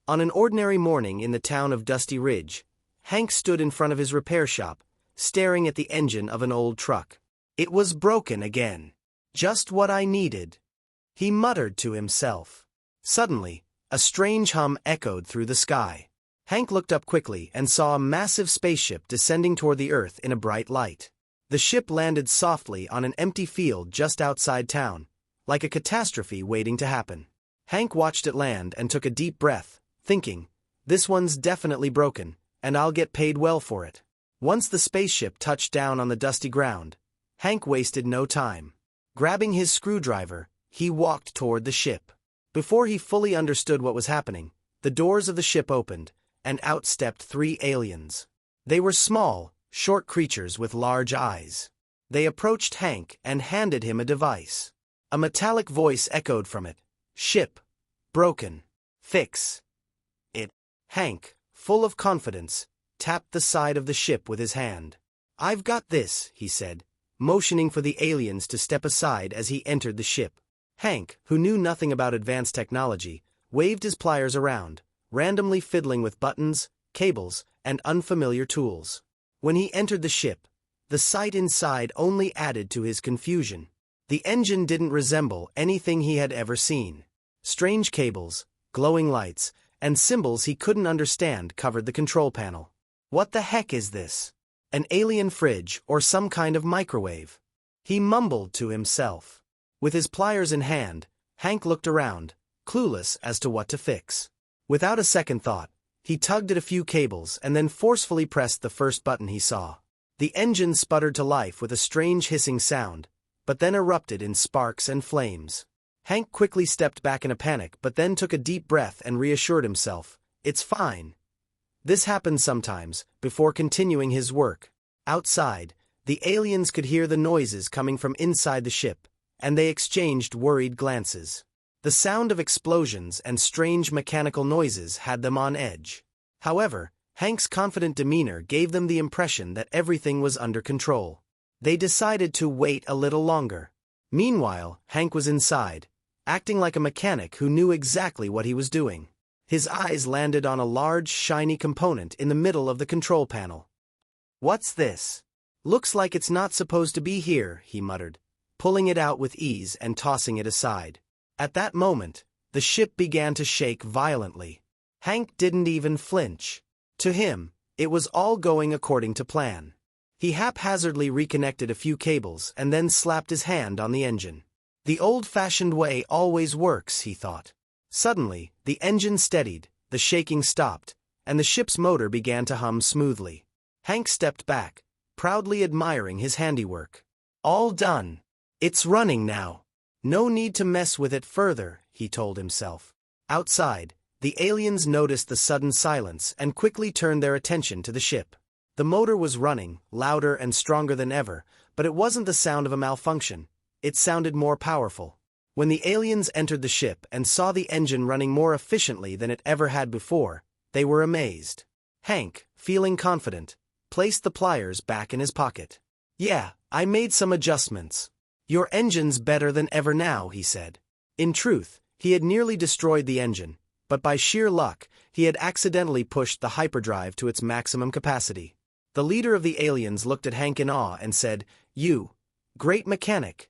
On an ordinary morning in the town of Dusty Ridge, Hank stood in front of his repair shop, staring at the engine of an old truck. It was broken again. Just what I needed, he muttered to himself. Suddenly, a strange hum echoed through the sky. Hank looked up quickly and saw a massive spaceship descending toward the earth in a bright light. The ship landed softly on an empty field just outside town, like a catastrophe waiting to happen. Hank watched it land and took a deep breath, thinking, "This one's definitely broken, and I'll get paid well for it." Once the spaceship touched down on the dusty ground, Hank wasted no time. Grabbing his screwdriver, he walked toward the ship. Before he fully understood what was happening, the doors of the ship opened, and out stepped 3 aliens. They were small, short creatures with large eyes. They approached Hank and handed him a device. A metallic voice echoed from it. "Ship. Broken. Fix it." Hank, full of confidence, tapped the side of the ship with his hand. "I've got this," he said, motioning for the aliens to step aside as he entered the ship. Hank, who knew nothing about advanced technology, waved his pliers around, randomly fiddling with buttons, cables, and unfamiliar tools. When he entered the ship, the sight inside only added to his confusion. The engine didn't resemble anything he had ever seen. Strange cables, glowing lights, and symbols he couldn't understand covered the control panel. "What the heck is this? An alien fridge or some kind of microwave?" he mumbled to himself. With his pliers in hand, Hank looked around, clueless as to what to fix. Without a second thought, he tugged at a few cables and then forcefully pressed the first button he saw. The engine sputtered to life with a strange hissing sound, but then erupted in sparks and flames. Hank quickly stepped back in a panic but then took a deep breath and reassured himself, "It's fine." This happened sometimes, before continuing his work. Outside, the aliens could hear the noises coming from inside the ship, and they exchanged worried glances. The sound of explosions and strange mechanical noises had them on edge. However, Hank's confident demeanor gave them the impression that everything was under control. They decided to wait a little longer. Meanwhile, Hank was inside, acting like a mechanic who knew exactly what he was doing. His eyes landed on a large, shiny component in the middle of the control panel. "What's this? Looks like it's not supposed to be here," he muttered, pulling it out with ease and tossing it aside. At that moment, the ship began to shake violently. Hank didn't even flinch. To him, it was all going according to plan. He haphazardly reconnected a few cables and then slapped his hand on the engine. "The old-fashioned way always works," he thought. Suddenly, the engine steadied, the shaking stopped, and the ship's motor began to hum smoothly. Hank stepped back, proudly admiring his handiwork. "All done. It's running now. No need to mess with it further," he told himself. Outside, the aliens noticed the sudden silence and quickly turned their attention to the ship. The motor was running, louder and stronger than ever, but it wasn't the sound of a malfunction. It sounded more powerful. When the aliens entered the ship and saw the engine running more efficiently than it ever had before, they were amazed. Hank, feeling confident, placed the pliers back in his pocket. "Yeah, I made some adjustments. Your engine's better than ever now," he said. In truth, he had nearly destroyed the engine, but by sheer luck, he had accidentally pushed the hyperdrive to its maximum capacity. The leader of the aliens looked at Hank in awe and said, "You, great mechanic.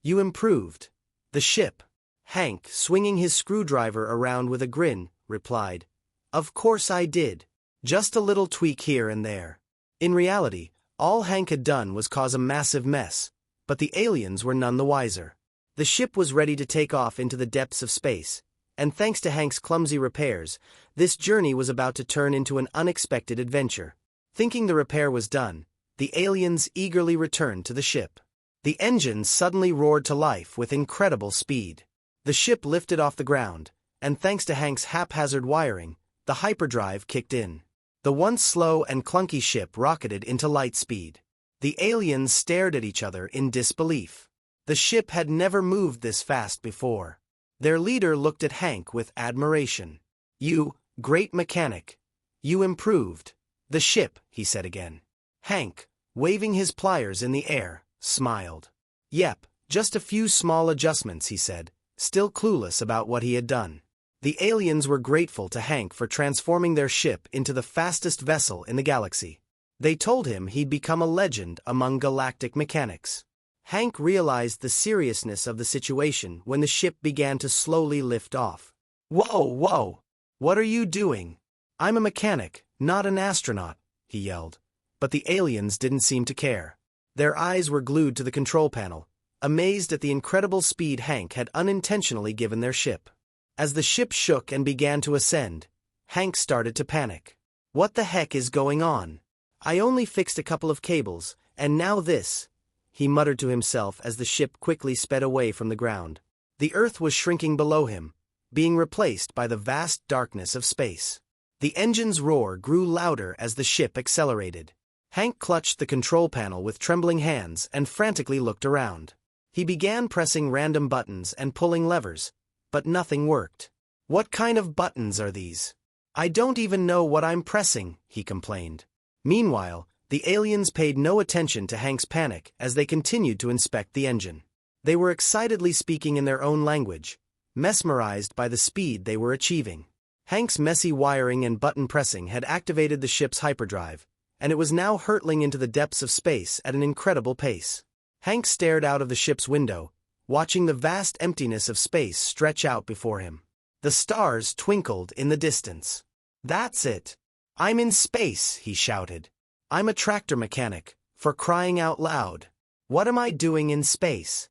You improved the ship." Hank, swinging his screwdriver around with a grin, replied, "Of course I did. Just a little tweak here and there." In reality, all Hank had done was cause a massive mess, but the aliens were none the wiser. The ship was ready to take off into the depths of space, and thanks to Hank's clumsy repairs, this journey was about to turn into an unexpected adventure. Thinking the repair was done, the aliens eagerly returned to the ship. The engines suddenly roared to life with incredible speed. The ship lifted off the ground, and thanks to Hank's haphazard wiring, the hyperdrive kicked in. The once slow and clunky ship rocketed into light speed. The aliens stared at each other in disbelief. The ship had never moved this fast before. Their leader looked at Hank with admiration. "You, great mechanic. You improved the ship," he said again. Hank, waving his pliers in the air, smiled. "Yep, just a few small adjustments," he said, still clueless about what he had done. The aliens were grateful to Hank for transforming their ship into the fastest vessel in the galaxy. They told him he'd become a legend among galactic mechanics. Hank realized the seriousness of the situation when the ship began to slowly lift off. "Whoa, whoa! What are you doing? I'm a mechanic, not an astronaut," he yelled. But the aliens didn't seem to care. Their eyes were glued to the control panel, amazed at the incredible speed Hank had unintentionally given their ship. As the ship shook and began to ascend, Hank started to panic. "What the heck is going on? I only fixed a couple of cables, and now this," he muttered to himself as the ship quickly sped away from the ground. The Earth was shrinking below him, being replaced by the vast darkness of space. The engine's roar grew louder as the ship accelerated. Hank clutched the control panel with trembling hands and frantically looked around. He began pressing random buttons and pulling levers, but nothing worked. "What kind of buttons are these? I don't even know what I'm pressing," he complained. Meanwhile, the aliens paid no attention to Hank's panic as they continued to inspect the engine. They were excitedly speaking in their own language, mesmerized by the speed they were achieving. Hank's messy wiring and button pressing had activated the ship's hyperdrive, and it was now hurtling into the depths of space at an incredible pace. Hank stared out of the ship's window, watching the vast emptiness of space stretch out before him. The stars twinkled in the distance. "That's it! I'm in space," he shouted. "I'm a tractor mechanic, for crying out loud. What am I doing in space?"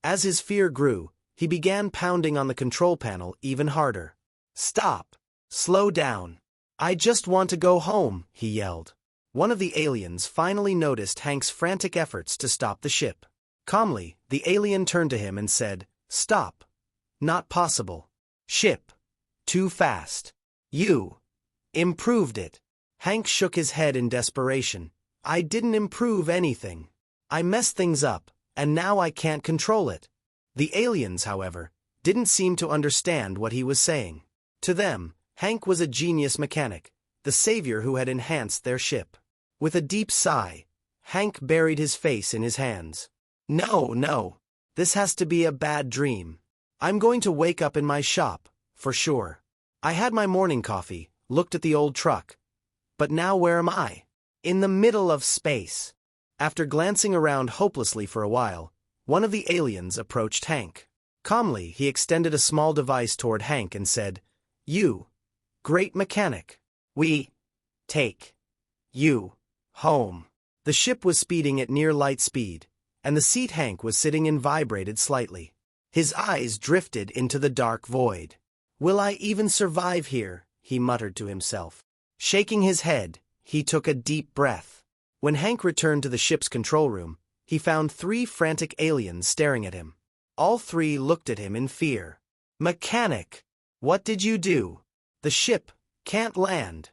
As his fear grew, he began pounding on the control panel even harder. "Stop! Slow down! I just want to go home," he yelled. One of the aliens finally noticed Hank's frantic efforts to stop the ship. Calmly, the alien turned to him and said, "Stop. Not possible. Ship. Too fast. You improved it." Hank shook his head in desperation. "I didn't improve anything. I messed things up, and now I can't control it." The aliens, however, didn't seem to understand what he was saying. To them, Hank was a genius mechanic, the savior who had enhanced their ship. With a deep sigh, Hank buried his face in his hands. No, this has to be a bad dream. I'm going to wake up in my shop, for sure. I had my morning coffee, looked at the old truck. But now where am I? In the middle of space. After glancing around hopelessly for a while, one of the aliens approached Hank. Calmly, he extended a small device toward Hank and said, "You, great mechanic. We take you home." The ship was speeding at near light speed, and the seat Hank was sitting in vibrated slightly. His eyes drifted into the dark void. "Will I even survive here?" he muttered to himself. Shaking his head, he took a deep breath. When Hank returned to the ship's control room, he found 3 frantic aliens staring at him. All 3 looked at him in fear. "Mechanic! What did you do? The ship can't land,"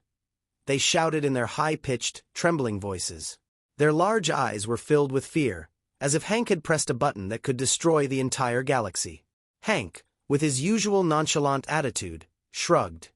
they shouted in their high-pitched, trembling voices. Their large eyes were filled with fear, as if Hank had pressed a button that could destroy the entire galaxy. Hank, with his usual nonchalant attitude, shrugged.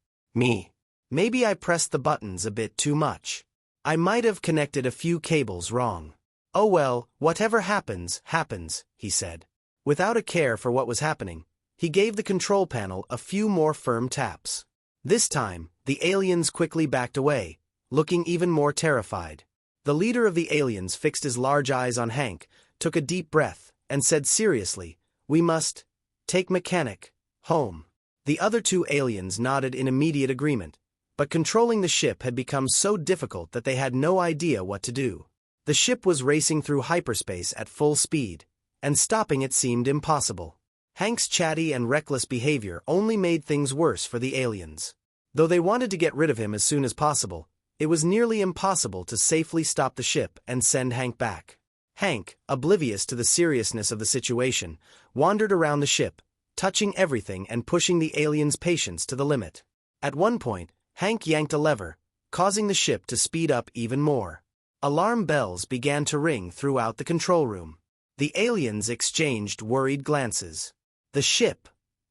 Maybe I pressed the buttons a bit too much. I might have connected a few cables wrong. Oh well, whatever happens, happens," he said. Without a care for what was happening, he gave the control panel a few more firm taps. This time, the aliens quickly backed away, looking even more terrified. The leader of the aliens fixed his large eyes on Hank, took a deep breath, and said seriously, "We must take mechanic home." The other 2 aliens nodded in immediate agreement, but controlling the ship had become so difficult that they had no idea what to do. The ship was racing through hyperspace at full speed, and stopping it seemed impossible. Hank's chatty and reckless behavior only made things worse for the aliens. Though they wanted to get rid of him as soon as possible, it was nearly impossible to safely stop the ship and send Hank back. Hank, oblivious to the seriousness of the situation, wandered around the ship, touching everything and pushing the aliens' patience to the limit. At one point, Hank yanked a lever, causing the ship to speed up even more. Alarm bells began to ring throughout the control room. The aliens exchanged worried glances. "The ship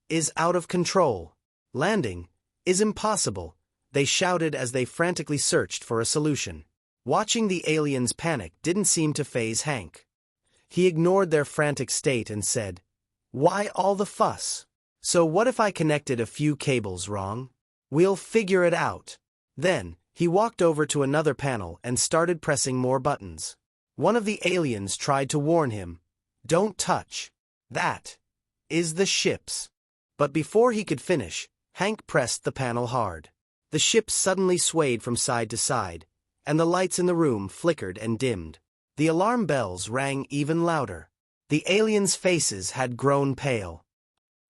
is out of control. Landing is impossible," they shouted as they frantically searched for a solution. Watching the aliens panic didn't seem to faze Hank. He ignored their frantic state and said, "Why all the fuss? So what if I connected a few cables wrong? We'll figure it out. Then, he walked over to another panel and started pressing more buttons. One of the aliens tried to warn him, "Don't touch. That is the ship's." But before he could finish, Hank pressed the panel hard. The ship suddenly swayed from side to side, and the lights in the room flickered and dimmed. The alarm bells rang even louder. The aliens' faces had grown pale.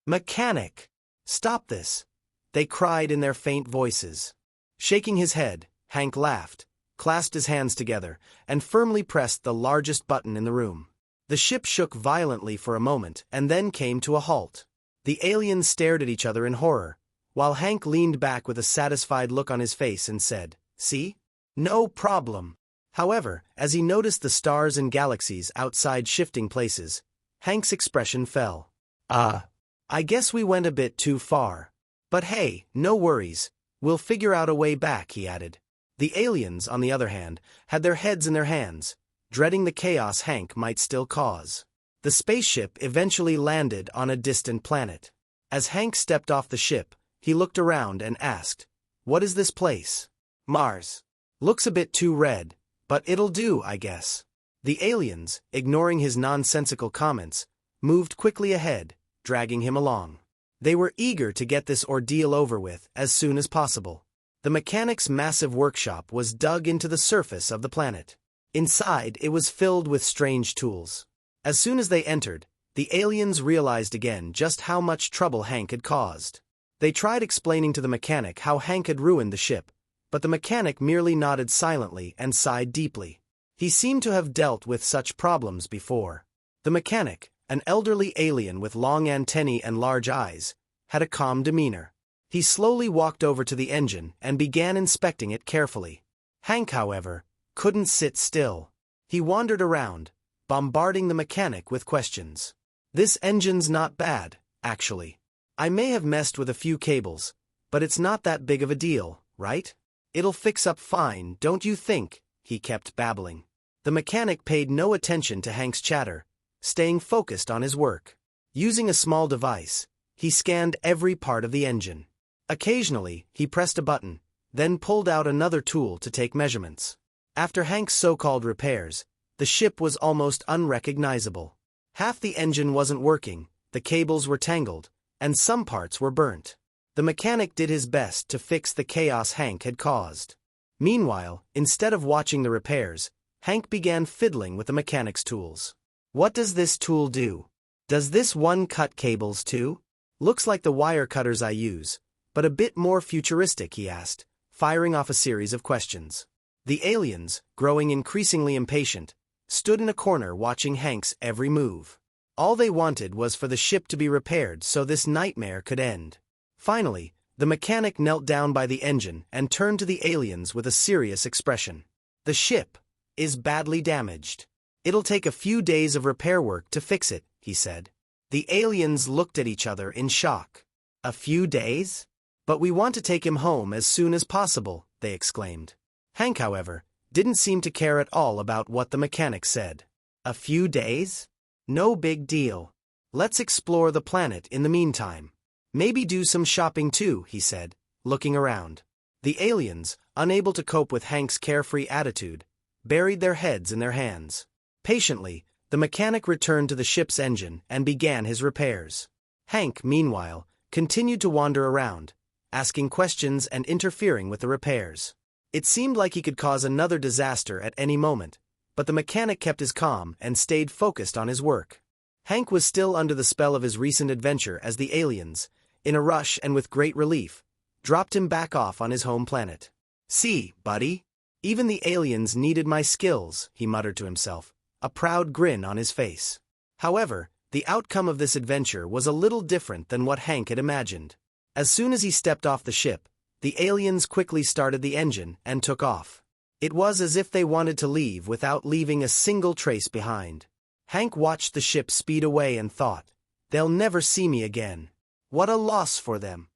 "Mechanic! Stop this!" they cried in their faint voices. Shaking his head, Hank laughed, clasped his hands together, and firmly pressed the largest button in the room. The ship shook violently for a moment and then came to a halt. The aliens stared at each other in horror, while Hank leaned back with a satisfied look on his face and said, "See? No problem." However, as he noticed the stars and galaxies outside shifting places, Hank's expression fell. I guess we went a bit too far. But hey, no worries, we'll figure out a way back," he added. The aliens, on the other hand, had their heads in their hands, dreading the chaos Hank might still cause. The spaceship eventually landed on a distant planet. As Hank stepped off the ship, he looked around and asked, "What is this place?" "Mars. Looks a bit too red, but it'll do, I guess." The aliens, ignoring his nonsensical comments, moved quickly ahead, dragging him along. They were eager to get this ordeal over with as soon as possible. The mechanic's massive workshop was dug into the surface of the planet. Inside, it was filled with strange tools. As soon as they entered, the aliens realized again just how much trouble Hank had caused. They tried explaining to the mechanic how Hank had ruined the ship, but the mechanic merely nodded silently and sighed deeply. He seemed to have dealt with such problems before. The mechanic, an elderly alien with long antennae and large eyes, had a calm demeanor. He slowly walked over to the engine and began inspecting it carefully. Hank, however, couldn't sit still. He wandered around, bombarding the mechanic with questions. "This engine's not bad, actually. I may have messed with a few cables, but it's not that big of a deal, right? It'll fix up fine, don't you think?" he kept babbling. The mechanic paid no attention to Hank's chatter, staying focused on his work. Using a small device, he scanned every part of the engine. Occasionally, he pressed a button, then pulled out another tool to take measurements. After Hank's so-called repairs, the ship was almost unrecognizable. Half the engine wasn't working, the cables were tangled, and some parts were burnt. The mechanic did his best to fix the chaos Hank had caused. Meanwhile, instead of watching the repairs, Hank began fiddling with the mechanic's tools. "What does this tool do? Does this one cut cables too? Looks like the wire cutters I use, but a bit more futuristic," he asked, firing off a series of questions. The aliens, growing increasingly impatient, stood in a corner watching Hank's every move. All they wanted was for the ship to be repaired so this nightmare could end. Finally, the mechanic knelt down by the engine and turned to the aliens with a serious expression. "The ship is badly damaged. It'll take a few days of repair work to fix it," he said. The aliens looked at each other in shock. "A few days? But we want to take him home as soon as possible," they exclaimed. Hank, however, didn't seem to care at all about what the mechanic said. "A few days? No big deal. Let's explore the planet in the meantime. Maybe do some shopping too," he said, looking around. The aliens, unable to cope with Hank's carefree attitude, buried their heads in their hands. Patiently, the mechanic returned to the ship's engine and began his repairs. Hank, meanwhile, continued to wander around, asking questions and interfering with the repairs. It seemed like he could cause another disaster at any moment, but the mechanic kept his calm and stayed focused on his work. Hank was still under the spell of his recent adventure as the aliens, in a rush and with great relief, dropped him back off on his home planet. "See, buddy? Even the aliens needed my skills," he muttered to himself, a proud grin on his face. However, the outcome of this adventure was a little different than what Hank had imagined. As soon as he stepped off the ship, the aliens quickly started the engine and took off. It was as if they wanted to leave without leaving a single trace behind. Hank watched the ship speed away and thought, "They'll never see me again. What a loss for them."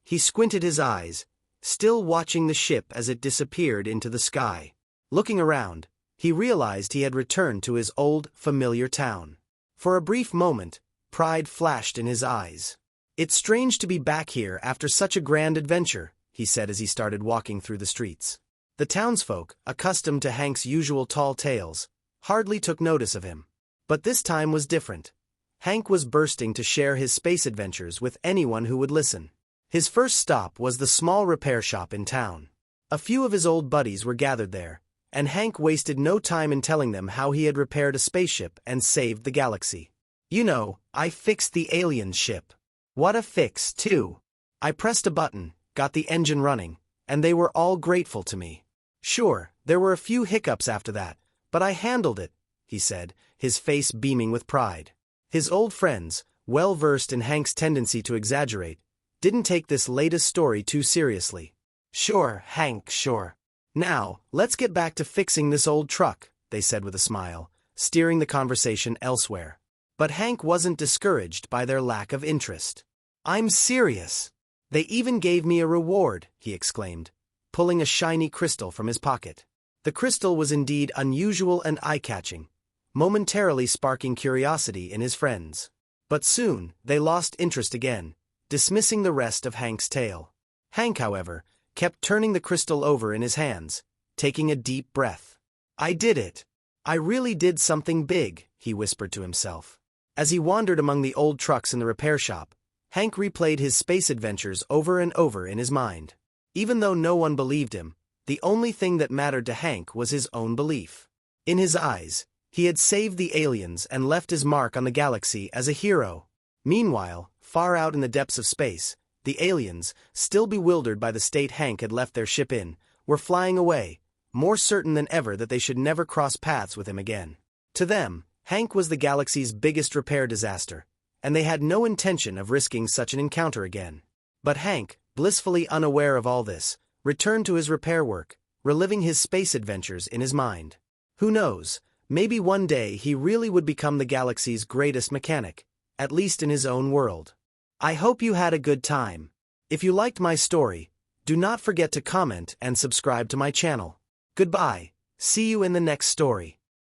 He squinted his eyes, still watching the ship as it disappeared into the sky. Looking around, he realized he had returned to his old, familiar town. For a brief moment, pride flashed in his eyes. "It's strange to be back here after such a grand adventure," he said as he started walking through the streets. The townsfolk, accustomed to Hank's usual tall tales, hardly took notice of him. But this time was different. Hank was bursting to share his space adventures with anyone who would listen. His first stop was the small repair shop in town. A few of his old buddies were gathered there, and Hank wasted no time in telling them how he had repaired a spaceship and saved the galaxy. "You know, I fixed the alien ship. What a fix, too. I pressed a button, got the engine running, and they were all grateful to me. Sure, there were a few hiccups after that, but I handled it," he said, his face beaming with pride. His old friends, well versed in Hank's tendency to exaggerate, didn't take this latest story too seriously. "Sure, Hank, sure. Now, let's get back to fixing this old truck," they said with a smile, steering the conversation elsewhere. But Hank wasn't discouraged by their lack of interest. "I'm serious. They even gave me a reward," he exclaimed, pulling a shiny crystal from his pocket. The crystal was indeed unusual and eye-catching, momentarily sparking curiosity in his friends. But soon, they lost interest again, dismissing the rest of Hank's tale. Hank, however, kept turning the crystal over in his hands, taking a deep breath. "I did it. I really did something big," he whispered to himself. As he wandered among the old trucks in the repair shop, Hank replayed his space adventures over and over in his mind. Even though no one believed him, the only thing that mattered to Hank was his own belief. In his eyes, he had saved the aliens and left his mark on the galaxy as a hero. Meanwhile, far out in the depths of space, the aliens, still bewildered by the state Hank had left their ship in, were flying away, more certain than ever that they should never cross paths with him again. To them, Hank was the galaxy's biggest repair disaster, and they had no intention of risking such an encounter again. But Hank, blissfully unaware of all this, returned to his repair work, reliving his space adventures in his mind. Who knows, maybe one day he really would become the galaxy's greatest mechanic, at least in his own world. I hope you had a good time. If you liked my story, do not forget to comment and subscribe to my channel. Goodbye, see you in the next story.